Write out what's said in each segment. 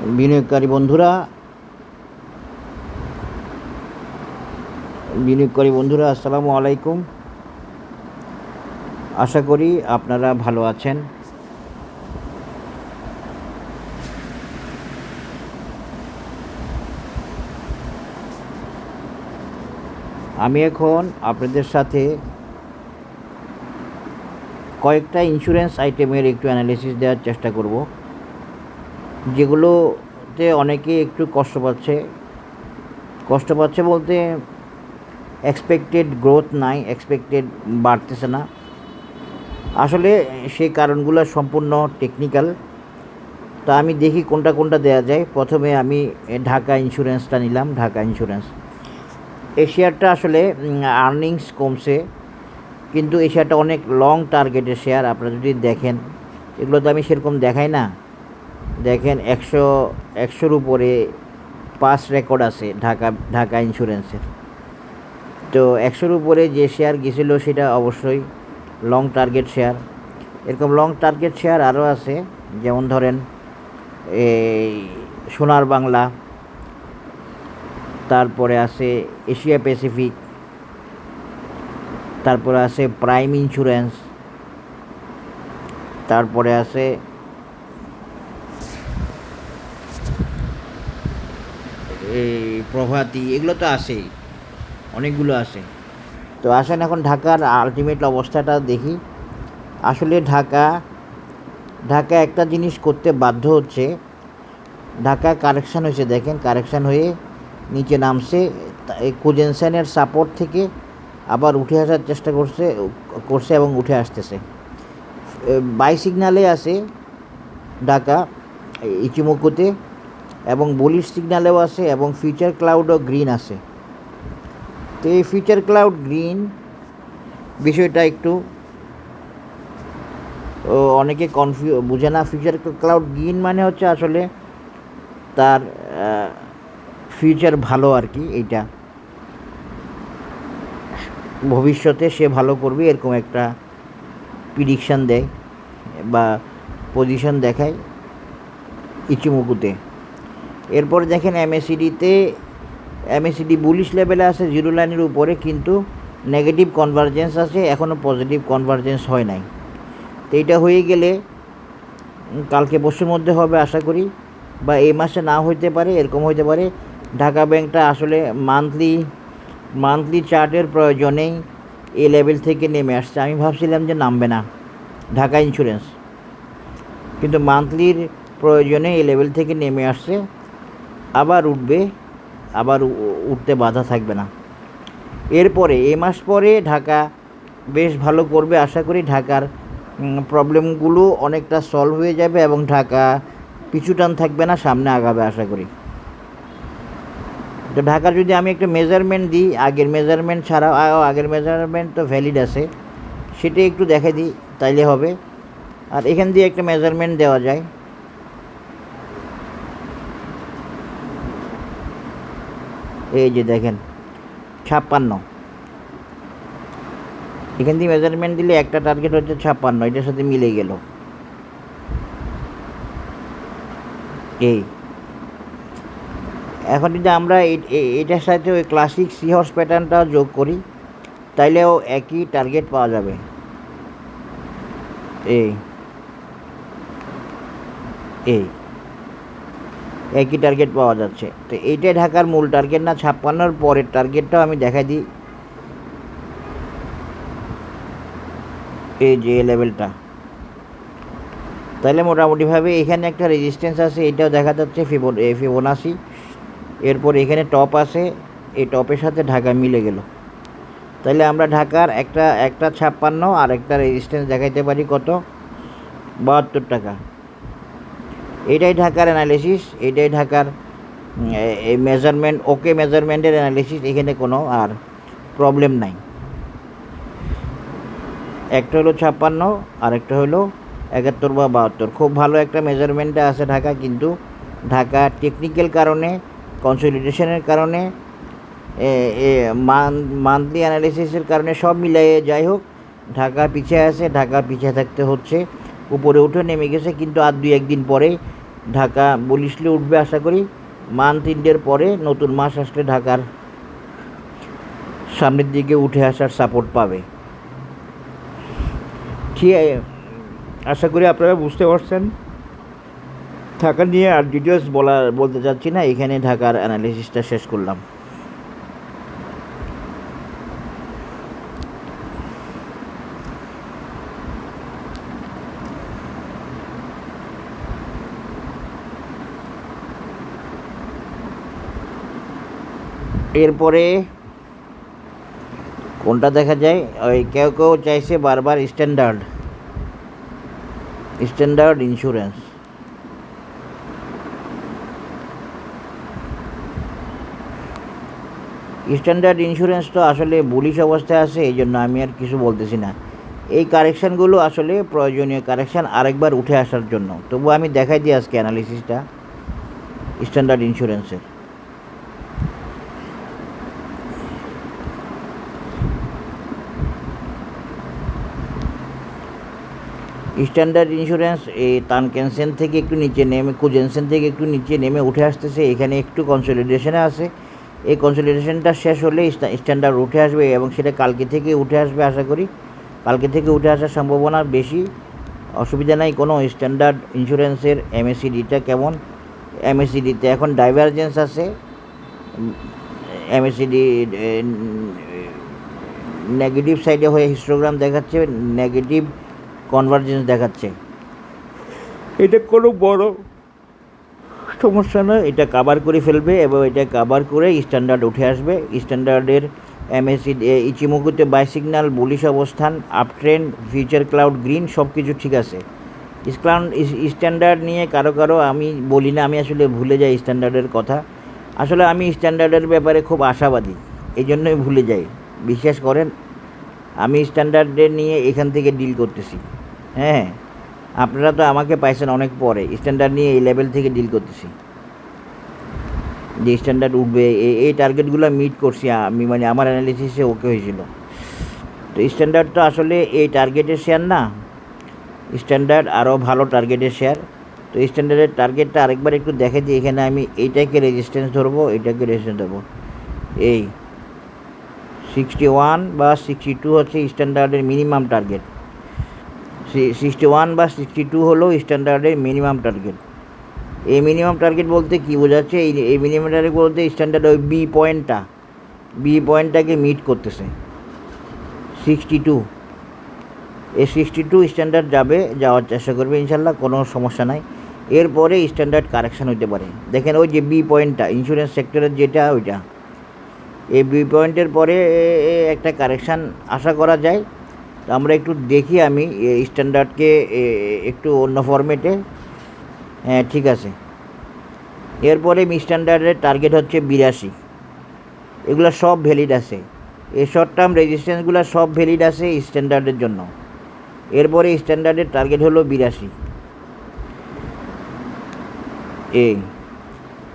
বিনিয়োগকারী বন্ধুরা আসসালামু আলাইকুম। আশা করি আপনারা ভালো আছেন। আমি এখন আপনাদের সাথে কয়েকটা ইন্স্যুরেন্স আইটেমের একটু অ্যানালিসিস দেওয়ার চেষ্টা করব, যেগুলোতে অনেকে একটু কষ্ট পাচ্ছে বলতে এক্সপেক্টেড গ্রোথ নাই, এক্সপেক্টেড বাড়তেছে না। আসলে সেই কারণগুলো সম্পূর্ণ টেকনিক্যাল। তো আমি দেখি কোনটা দেওয়া যায়। প্রথমে আমি ঢাকা ইন্স্যুরেন্সটা নিলাম। ঢাকা ইন্স্যুরেন্স এই শেয়ারটা আসলে আর্নিংস কমছে, কিন্তু এই শেয়ারটা অনেক লং টার্গেটের শেয়ার। আপনারা যদি দেখেন, এগুলো তো আমি সেরকম দেখাই না। দেখেন 100-100-র উপরে পাস রেকর্ড আছে ঢাকা ইন্স্যুরেন্সের। তো 100-র উপরে যে শেয়ার গেছিলো সেটা অবশ্যই লং টার্গেট শেয়ার। এরকম লং টার্গেট শেয়ার আরও আছে, যেমন ধরেন এই সোনার বাংলা, তারপরে আছে এশিয়া প্যাসিফিক, তারপরে আছে প্রাইম ইন্স্যুরেন্স, তারপরে আছে এই প্রভাতী। এগুলো তো আছেই, অনেকগুলো আছে। তো আসেন এখন ঢাকার আলটিমেট অবস্থাটা দেখি। আসলে ঢাকা একটা জিনিস করতে বাধ্য হচ্ছে। ঢাকা কারেকশান হয়েছে, দেখেন কারেকশান হয়ে নিচে নামছে। কোজেনশনের সাপোর্ট থেকে আবার উঠে আসার চেষ্টা করছে এবং উঠে আসতেছে। বাই সিগনালে আছে ঢাকা ইচিমুকুতে, এবং বুলিশ সিগনালেও আছে, এবং ফিউচার ক্লাউডও গ্রিন আছে। তো এই ফিউচার ক্লাউড গ্রিন বিষয়টা একটু অনেকে বুঝে না। ফিউচার ক্লাউড গ্রিন মানে হচ্ছে আসলে তার ফিউচার ভালো আর কি। এইটা ভবিষ্যতে সে ভালো করবে এরকম একটা প্রিডিকশান দেয় বা পজিশন দেখায় ইচিমুকুতে। এরপরে দেখেন এমএসিডি বুলিশ লেভেলে আছে, জিরো লাইনের উপরে, কিন্তু নেগেটিভ কনভার্জেন্স আছে, এখনও পজিটিভ কনভার্জেন্স হয় নাই। তো এইটা হয়ে গেলে কালকে পরশুর মধ্যে হবে আশা করি, বা এই মাসে না হইতে পারে, এরকম হইতে পারে। ঢাকা ব্যাংকটা আসলে মান্থলি চার্টের প্রয়োজনেই এই লেভেল থেকে নেমে আসছে। আমি ভাবছিলাম যে নামবে না ঢাকা ইন্স্যুরেন্স, কিন্তু মান্থলির প্রয়োজনে এই লেভেল থেকে নেমে আসছে। আবার উঠবে, আবার উঠতে বাধা থাকবে না। এরপরে এই মাস পরে ঢাকা বেশ ভালো করবে আশা করি। ঢাকার প্রবলেমগুলো অনেকটা সলভ হয়ে যাবে এবং ঢাকা পিছুটান থাকবে না, সামনে আগাবে আশা করি। তো ঢাকার যদি আমি একটা মেজারমেন্ট দিই, আগের মেজারমেন্ট ছাড়াও আগের মেজারমেন্ট তো ভ্যালিড আছে, সেটা একটু দেখে দিই, তাইলে হবে। আর এখান দিয়ে একটা মেজারমেন্ট দেওয়া যায়। এই যে দেখেন 56, এখান দিয়ে মেজারমেন্ট দিলে একটা টার্গেট হচ্ছে 56, এটার সাথে মিলে গেল। এই এখন যদি আমরা এটার সাথে ওই ক্লাসিক সি হর্স প্যাটার্নটাও যোগ করি, তাইলেও একই টার্গেট পাওয়া যাবে। এই একই টার্গেট পাওয়া যাচ্ছে। তো এইটাই ঢাকার মূল টার্গেট না, 56-র পরের টার্গেটটাও আমি দেখাই দিই। এই যে লেভেলটা, তাহলে মোটামুটিভাবে এখানে একটা রেজিস্ট্যান্স আছে, এটাও দেখা যাচ্ছে ফিবোনাসি। এরপর এখানে টপ আছে, এই টপের সাথে ঢাকা মিলে গেল। তাহলে আমরা ঢাকার একটা 56 আর একটা রেজিস্ট্যান্স দেখাইতে পারি কত, 72 টাকা। এটাই ঢাকার অ্যানালিসিস, এটাই ঢাকার এই মেজারমেন্ট, ওকে মেজারমেন্টের অ্যানালিসিস। এখানে কোনো আর প্রবলেম নাই। একটা হলো 56 আর একটা হলো 71 বা 72। খুব ভালো একটা মেজারমেন্টে আছে ঢাকা, কিন্তু ঢাকা টেকনিক্যাল কারণে, কনসলিডেশনের কারণে, মান্থলি অ্যানালিসিসের কারণে, সব মিলিয়ে যাই হোক ঢাকা পিছিয়ে আছে। ঢাকা পিছিয়ে থাকতে হচ্ছে, উপরে উঠে নেমে গেছে, কিন্তু আর 2-1 দিন পরে ঢাকা বুলিশলি উঠবে আশা করি। মান্থ এন্ডের পরে নতুন মাস আসলে ঢাকার সামনের দিকে উঠে আসার সাপোর্ট পাবে। ঠিক আশা করি আপনারা বুঝতে পারছেন। ঢাকা নিয়ে আর ডিটেলস বলতে চাচ্ছি না, এখানে ঢাকার অ্যানালিসিসটা শেষ করলাম। এরপরে কোনটা দেখা যায়, ওই কেউ কেউ চাইছে বারবার স্ট্যান্ডার্ড ইন্স্যুরেন্স। স্ট্যান্ডার্ড ইন্স্যুরেন্স তো আসলে বুলিশ অবস্থায় আছে, এই জন্য আমি আর কিছু বলতেছি না। এই কারেকশানগুলো আসলে প্রয়োজনীয় কারেকশান আরেকবার উঠে আসার জন্য। তবু আমি দেখাই দিই আজকে অ্যানালিসিসটা স্ট্যান্ডার্ড ইন্স্যুরেন্সের। স্ট্যান্ডার্ড ইন্স্যুরেন্স এই তানকেনসেন থেকে একটু নিচে নেমে, কুজেনসেন থেকে একটু নিচে নেমে উঠে আসতেছে। এখানে একটু কনসলিডেশনে আছে। এই কনসলিডেশনটা শেষ হলে স্ট্যান্ডার্ড উঠে আসবে এবং সেটা কালকে থেকে উঠে আসবে আশা করি। কালকে থেকে উঠে আসার সম্ভাবনা বেশি, অসুবিধা নাই কোনো। স্ট্যান্ডার্ড ইন্স্যুরেন্সের এমএসিডিটা কেমন, এমএসিডিতে এখন ডাইভারজেন্স আছে। এমএসিডি নেগেটিভ সাইডে হয়ে হিস্টোগ্রাম দেখাচ্ছে, নেগেটিভ কনভার্জেন্স দেখাচ্ছে। এটা কোনো বড় সমস্যা নয়, এটা কাভার করে ফেলবে এবং এটা কাভার করে স্ট্যান্ডার্ড উঠে আসবে। স্ট্যান্ডার্ডের এমএসিডি ইচিমুকুতে বাইসিগনাল বুলিশ অবস্থান, up trend, future cloud green, সব কিছু ঠিক আছে। স্ট্যান্ডার্ড নিয়ে কারো আমি বলি না, আমি আসলে ভুলে যাই স্ট্যান্ডার্ডের কথা। আসলে আমি স্ট্যান্ডার্ডের ব্যাপারে খুব আশাবাদী, এই জন্যই ভুলে যাই। বিশ্বাস করেন, আমি স্ট্যান্ডার্ডের নিয়ে এখান থেকে ডিল করতেছি। হ্যাঁ, আপনারা তো আমাকে পাইছেন অনেক পরে, স্ট্যান্ডার্ড নিয়ে এই লেভেল থেকে ডিল করতেছি। যে স্ট্যান্ডার্ড উঠবে, এই টার্গেটগুলো মিট করছি আমি, মানে আমার অ্যানালিসিসে ওকে হয়েছিল। তো স্ট্যান্ডার্ড তো আসলে এই টার্গেটের শেয়ার না, স্ট্যান্ডার্ড আরও ভালো টার্গেটের শেয়ার। তো স্ট্যান্ডার্ডের টার্গেটটা আরেকবার একটু দেখে দিই। এখানে আমি এইটাকে রেজিস্ট্যান্স ধরবো, এইটাকে রেজিস্ট্যান্স ধরবো। এই 61 বা 62 হচ্ছে স্ট্যান্ডার্ডের মিনিমাম টার্গেট। 61 বা 62 হলো স্ট্যান্ডার্ডের মিনিমাম টার্গেট। এই মিনিমাম টার্গেট বলতে কী বোঝাচ্ছে, এই মিনিমাম টার্গেট বলতে স্ট্যান্ডার্ড ওই বি পয়েন্টটাকে মিট করতেছে 62। এই 62 স্ট্যান্ডার্ড যাওয়ার চেষ্টা করবে ইনশাল্লাহ, কোনো সমস্যা নাই। এরপরে স্ট্যান্ডার্ড কারেকশান হইতে পারে। দেখেন ওই যে বি পয়েন্টটা ইন্স্যুরেন্স সেক্টরের যেটা, ওইটা এই বি পয়েন্টের পরে একটা কারেকশান আশা করা যায়। তো আমরা একটু দেখি, আমি স্ট্যান্ডার্ডকে একটু অন্য ফরম্যাটে। হ্যাঁ, ঠিক আছে। এরপরে স্ট্যান্ডার্ডের টার্গেট হচ্ছে 82। এগুলো সব ভ্যালিড আছে, এই শর্ট টার্ম রেজিস্ট্যান্সগুলো সব ভ্যালিড আছে স্ট্যান্ডার্ডের জন্য। এরপরে স্ট্যান্ডার্ডের টার্গেট হলো 82। এই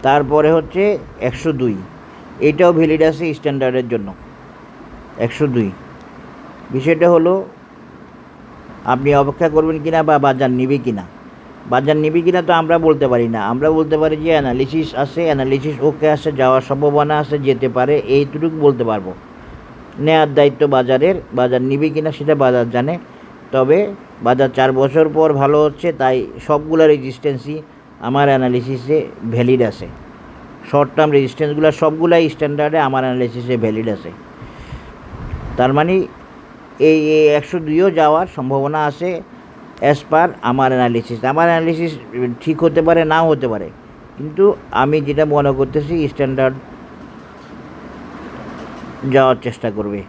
তারপরে হচ্ছে 102, এটাও ভ্যালিড আছে স্ট্যান্ডার্ডের জন্য 102। বিষয়টা হলো আপনি অপেক্ষা করবেন কিনা বা বাজার নিবে কিনা। বাজার নিবে কিনা তো আমরা বলতে পারি না, আমরা বলতে পারি যে অ্যানালিসিস আছে, অ্যানালিসিস ওকে আছে, যাওয়ার সম্ভাবনা আছে, যেতে পারে, এইটুকু বলতে পারবো। নেওয়ার দায়িত্ব বাজারের, বাজার নিবে কিনা সেটা বাজার জানে। তবে বাজার 4 বছর পর ভালো হচ্ছে, তাই সবগুলো রেজিস্ট্যান্সই আমার অ্যানালিসিসে ভ্যালিড আছে। শর্ট টার্ম রেজিস্ট্যান্সগুলো সবগুলাই স্ট্যান্ডার্ডে আমার অ্যানালিসিসে ভ্যালিড আছে। তার মানে এই 102ও যাওয়ার সম্ভাবনা আছে অ্যাজ পার আমার অ্যানালিসিস। আমার অ্যানালিসিস ঠিক হতে পারে, নাও হতে পারে, কিন্তু আমি যেটা মনে করতেছি স্ট্যান্ডার্ড যাওয়ার চেষ্টা করবে।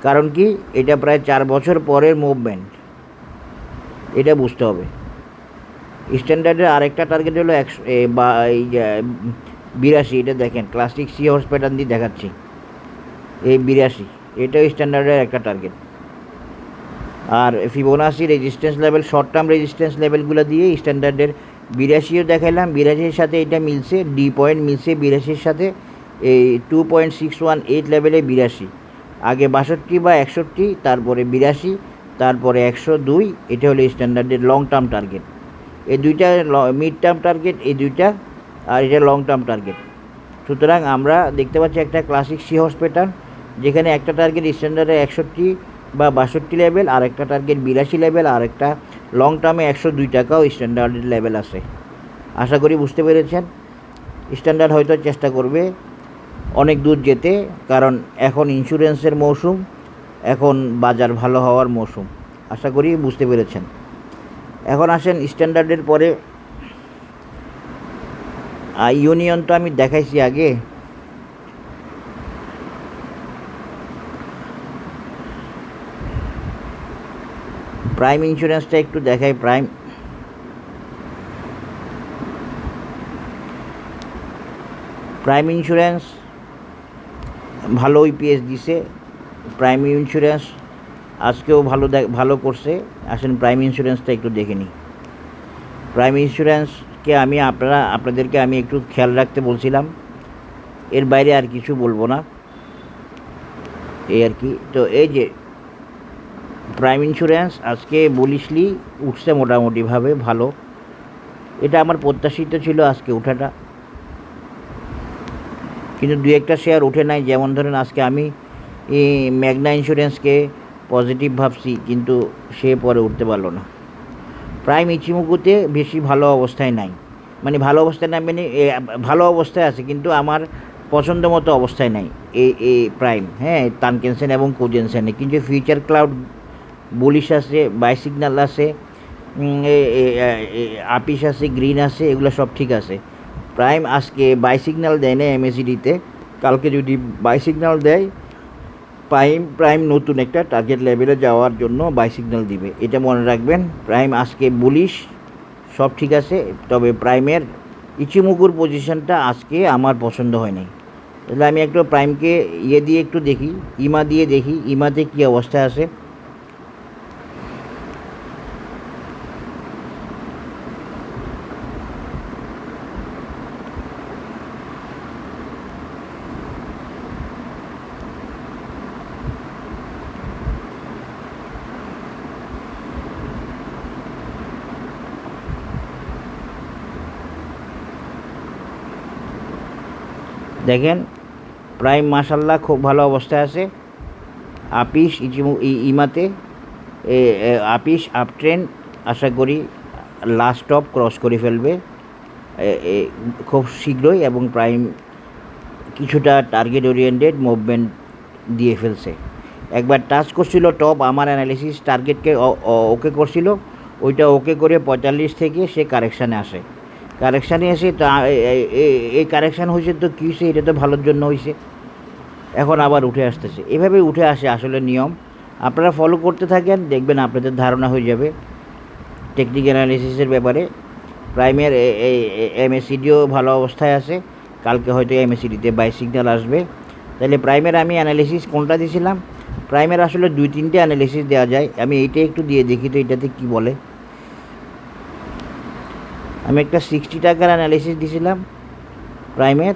কারণ কি, এটা প্রায় 4 বছর পরের মুভমেন্ট, এটা বুঝতে হবে। স্ট্যান্ডার্ডের আরেকটা টার্গেট হলো 82। এটা দেখেন ক্লাসিক সি হর্স প্যাটার্ন দিয়ে দেখাচ্ছি, এই 82 এটাও স্ট্যান্ডার্ডের একটা টার্গেট। আর Fibonacci resistance level, short term resistance লেভেলগুলো দিয়ে স্ট্যান্ডার্ডের 82ও দেখাইলাম। 82-এর সাথে এটা মিলছে, ডি পয়েন্ট মিলছে 82-এর সাথে। এই 2.618 লেভেলে 82, আগে 62 বা 61, তারপরে 82, তারপরে 102। এটা হলো স্ট্যান্ডার্ডের লং টার্ম টার্গেট। এই দুইটা মিড টার্ম টার্গেট, এই দুইটা, আর এটা লং টার্ম টার্গেট। সুতরাং আমরা দেখতে পাচ্ছি একটা ক্লাসিক সি হর্স প্যাটার্ন, যেখানে একটা টার্গেট স্ট্যান্ডার্ডে 61 বা 62 লেভেল, আর একটা টার্গেট 82 লেভেল, আর একটা লং টার্মে 102 টাকাও স্ট্যান্ডার্ডের লেভেল আছে। আশা করি বুঝতে পেরেছেন। স্ট্যান্ডার্ড হয়তো চেষ্টা করবে অনেক দূর যেতে, কারণ এখন ইন্স্যুরেন্সের মৌসুম, এখন বাজার ভালো হওয়ার মৌসুম। আশা করি বুঝতে পেরেছেন। এখন আসেন স্ট্যান্ডার্ডের পরে ইউনিয়ন তো আমি দেখাইছি আগে। প্রাইম ইন্স্যুরেন্সটা একটু দেখাই। প্রাইম ইন্স্যুরেন্স ভালো ইপিএস দিছে। প্রাইম ইন্স্যুরেন্স আজকেও ভালো করছে। আসেন প্রাইম ইন্স্যুরেন্সটা একটু দেখে নিই। প্রাইম ইন্স্যুরেন্সকে আপনাদেরকে আমি একটু খেয়াল রাখতে বলছিলাম, এর বাইরে আর কিছু বলবো না, এই আর কি। তো এই যে প্রাইম ইন্স্যুরেন্স আজকে বুলিশলি উঠছে মোটামুটিভাবে ভালো। এটা আমার প্রত্যাশিত ছিল আজকে ওঠাটা, কিন্তু দু একটা শেয়ার উঠে নাই। যেমন ধরেন আজকে আমি ম্যাগনা ইন্স্যুরেন্সকে পজিটিভ ভাবছি, কিন্তু সে পরে উঠতে পারলো না। প্রাইম ইচিমুকুতে বেশি ভালো অবস্থায় নাই, মানে ভালো অবস্থায় নাই মানে ভালো অবস্থায় আছে, কিন্তু আমার পছন্দ মতো অবস্থায় নাই এই প্রাইম। হ্যাঁ, তানকেনসেন এবং কোজেনসেনে, কিন্তু ফিউচার ক্লাউড বুলিশ আছে, বাই সিগন্যাল আছে, আপিস আছে, গ্রিন আছে, এগুলো সব ঠিক আছে। প্রাইম আজকে বাই সিগন্যাল দেয় না এমএসিডিতে, কালকে যদি বাই সিগন্যাল দেয় প্রাইম নতুন একটা টার্গেট লেভেলে যাওয়ার জন্য বাই সিগন্যাল দিবে, এটা মনে রাখবেন। প্রাইম আজকে বুলিশ, সব ঠিক আছে, তবে প্রাইমের ইচিমুকুর পজিশনটা আজকে আমার পছন্দ হয় নাই। তাহলে আমি একটু প্রাইমকে দিয়ে একটু দেখি, ইমা দিয়ে দেখি ইমাতে কী অবস্থায় আছে। দেখেন প্রাইম মাশাল্লাহ খুব ভালো অবস্থায় আছে। আপিস ইমাতে আপিস আপ ট্রেন্ড, আশা করি লাস্ট টপ ক্রস করে ফেলবে খুব শীঘ্রই, এবং প্রাইম কিছুটা টার্গেট ওরিয়েন্টেড মুভমেন্ট দিয়ে ফেলছে। একবার টাচ করছিল টপ, আমার অ্যানালিসিস টার্গেটকে ওকে করছিল, ওইটা ওকে করে 45 থেকে সে কারেকশানে আসে। কারেকশানে এসে তা এই কারেকশান হয়েছে, তো কী হয়েছে, এটা তো ভালোর জন্য হয়েছে, এখন আবার উঠে আসতেছে। এভাবে উঠে আসে আসলে নিয়ম। আপনারা ফলো করতে থাকেন, দেখবেন আপনাদের ধারণা হয়ে যাবে টেকনিক্যাল অ্যানালিসিসের ব্যাপারে। প্রাইমের এমএসিডিও ভালো অবস্থায় আছে, কালকে হয়তো এমএসিডিতে বাই সিগন্যাল আসবে। তাহলে প্রাইমের আমি অ্যানালিসিস কোনটা দিয়েছিলাম, প্রাইমের আসলে 2-3টে অ্যানালিসিস দেওয়া যায়। আমি এইটা একটু দিয়ে দেখি তো এটাতে কি বলে। আমি একটা 60 টাকার অ্যানালিসিস দিয়েছিলাম প্রাইমের।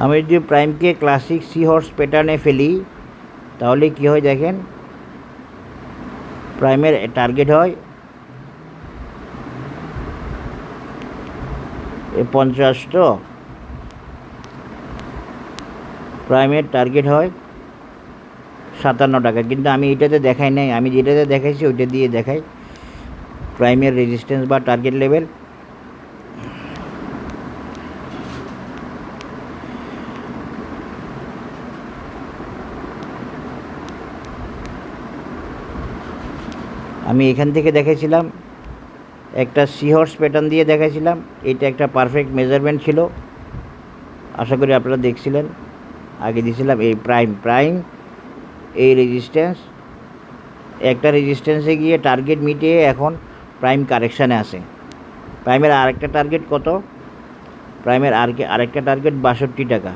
আমি যদি প্রাইমকে ক্লাসিক সি হর্স প্যাটার্নে ফেলি, তাহলে কি হয় দেখেন, প্রাইমের টার্গেট হয় 50, তো প্রাইমের টার্গেট হয় 57 টাকা, কিন্তু আমি এটাতে দেখাই নাই, আমি যেটাতে দেখাইছি ওইটা দিয়ে দেখাই। প্রাইমের রেজিস্ট্যান্স বা টার্গেট লেভেল, আমি এখান থেকে দেখাইছিলাম একটা সি হর্স প্যাটার্ন দিয়ে দেখাইছিলাম। এটা একটা পারফেক্ট মেজারমেন্ট ছিল, আশা করি আপনারা দেখছিলেন। আগে দিয়েছিলাম এই প্রাইম এই রেজিস্ট্যান্স, একটা রেজিস্ট্যান্সে গিয়ে টার্গেট মিটিয়ে এখন প্রাইম কারেকশানে আছে। প্রাইমের আরেকটা টার্গেট কত, প্রাইমের আরেকটা টার্গেট 62 টাকা,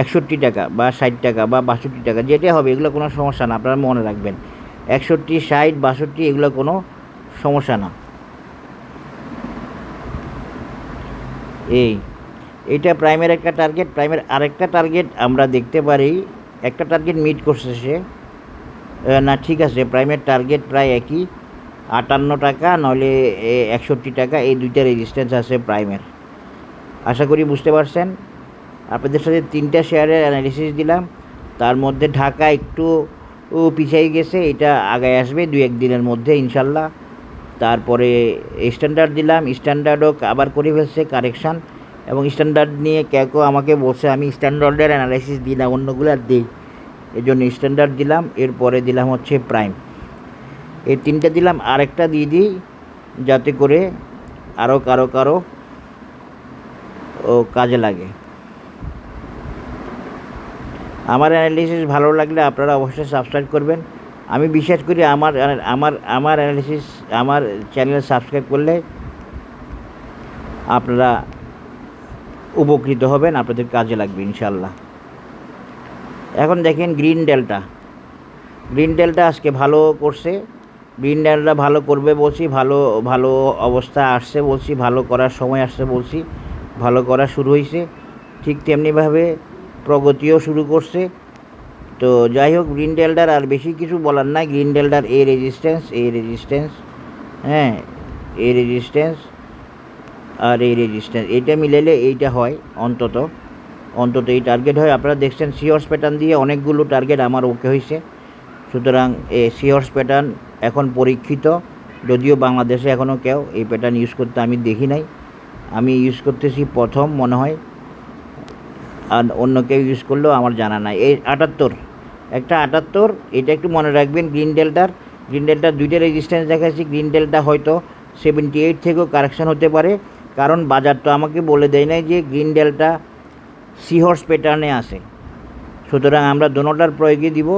61 টাকা বা 60 টাকা বা 62 টাকা, যেটা হবে এগুলো কোনো সমস্যা না, আপনারা মনে রাখবেন। 61, 60, 62 এগুলো কোনো সমস্যা না। এই এটা প্রাইমের একটা টার্গেট, প্রাইমের আরেকটা টার্গেট আমরা দেখতে পারি, একটা টার্গেট মিট করছে সে, না ঠিক আছে, প্রাইমের টার্গেট প্রায় একই, 58 টাকা নইলে 61 টাকা, এই দুইটা রেজিস্ট্যান্স আছে প্রাইমের। আশা করি বুঝতে পারছেন। আপনাদের সাথে 3টা শেয়ারের অ্যানালিসিস দিলাম, তার মধ্যে ঢাকা একটু পিছিয়ে গেছে, এটা আগায় আসবে 2-1 দিনের মধ্যে ইনশাল্লাহ। তারপরে স্ট্যান্ডার্ড দিলাম, স্ট্যান্ডার্ডও আবার করে ফেলছে কারেকশান, এবং স্ট্যান্ডার্ড নিয়ে কেউ আমাকে বলছে আমি স্ট্যান্ডার্ডের অ্যানালাইসিস দিই না, অন্যগুলো আর দিই, এই জন্য স্ট্যান্ডার্ড দিলাম। এরপরে দিলাম হচ্ছে প্রাইম, এই 3টা দিলাম, আরেকটা দিয়ে দিই যাতে করে আরও কারো কাজে লাগে। আমার অ্যানালিসিস ভালো লাগলে আপনারা অবশ্যই সাবস্ক্রাইব করবেন। আমি বিশ্বাস করি আমার অ্যানালিসিস, আমার চ্যানেল সাবস্ক্রাইব করলে আপনারা উপকৃত হবেন, আপনাদের কাজে লাগবে ইনশাল্লাহ। এখন দেখেন গ্রিন ডেল্টা আজকে ভালো করছে, গ্রিন ডেল্টা ভালো করবে বলছি, ভালো অবস্থা আসছে বলছি, ভালো করার সময় আসছে বলছি, ভালো করা শুরু হয়েছে, ঠিক তেমনিভাবে প্রগতিও শুরু করছে। তো যাই হোক, গ্রিন ডেল্টার আর বেশি কিছু বলার নাই। গ্রিন ডেল্টার এই রেজিস্ট্যান্স, হ্যাঁ এই রেজিস্ট্যান্স আর এই রেজিস্ট্যান্স, এইটা মিলাইলে এইটা হয়, অন্তত এই টার্গেট হয়। আপনারা দেখছেন সিহর্স প্যাটার্ন দিয়ে অনেকগুলো টার্গেট আমার ওকে হয়েছে। সুতরাং এই সিহর্স প্যাটার্ন এখন পরীক্ষিত, যদিও বাংলাদেশে এখনও কেউ এই প্যাটার্ন ইউজ করতে আমি দেখি নাই, আমি ইউজ করতেছি প্রথম মনে হয়, আর অন্য কেউ ইউজ করলেও আমার জানা নাই। এই 78, এটা একটু মনে রাখবেন। গ্রিন ডেল্টার 2টা রেজিস্ট্যান্স দেখাচ্ছি। গ্রিন ডেল্টা হয়তো 78 থেকেও কারেকশান হতে পারে, কারণ বাজার তো আমাকে বলে দেয় নাই যে গ্রিন ডেল্টা সিহর্স প্যাটার্নে আসে। সুতরাং আমরা দোনোটার প্রয়োগে দিব,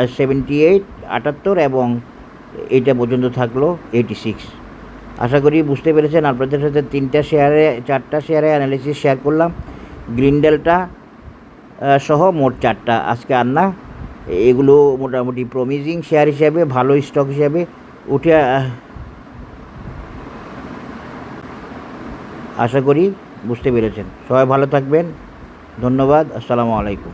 78, 78 এবং এইটা পর্যন্ত থাকলো 86। আশা করি বুঝতে পেরেছেন। আপনাদের সাথে 4টা শেয়ারে অ্যানালিসিস শেয়ার করলাম, গ্রিন ডেল্টা সহ মোট 4টা, আজকে আর না। এগুলো মোটামুটি প্রমিজিং শেয়ার হিসাবে, ভালো স্টক হিসাবে উঠে, আশা করি বুঝতে পেরেছেন। সবাই ভালো থাকবেন, ধন্যবাদ, আসসালামু আলাইকুম।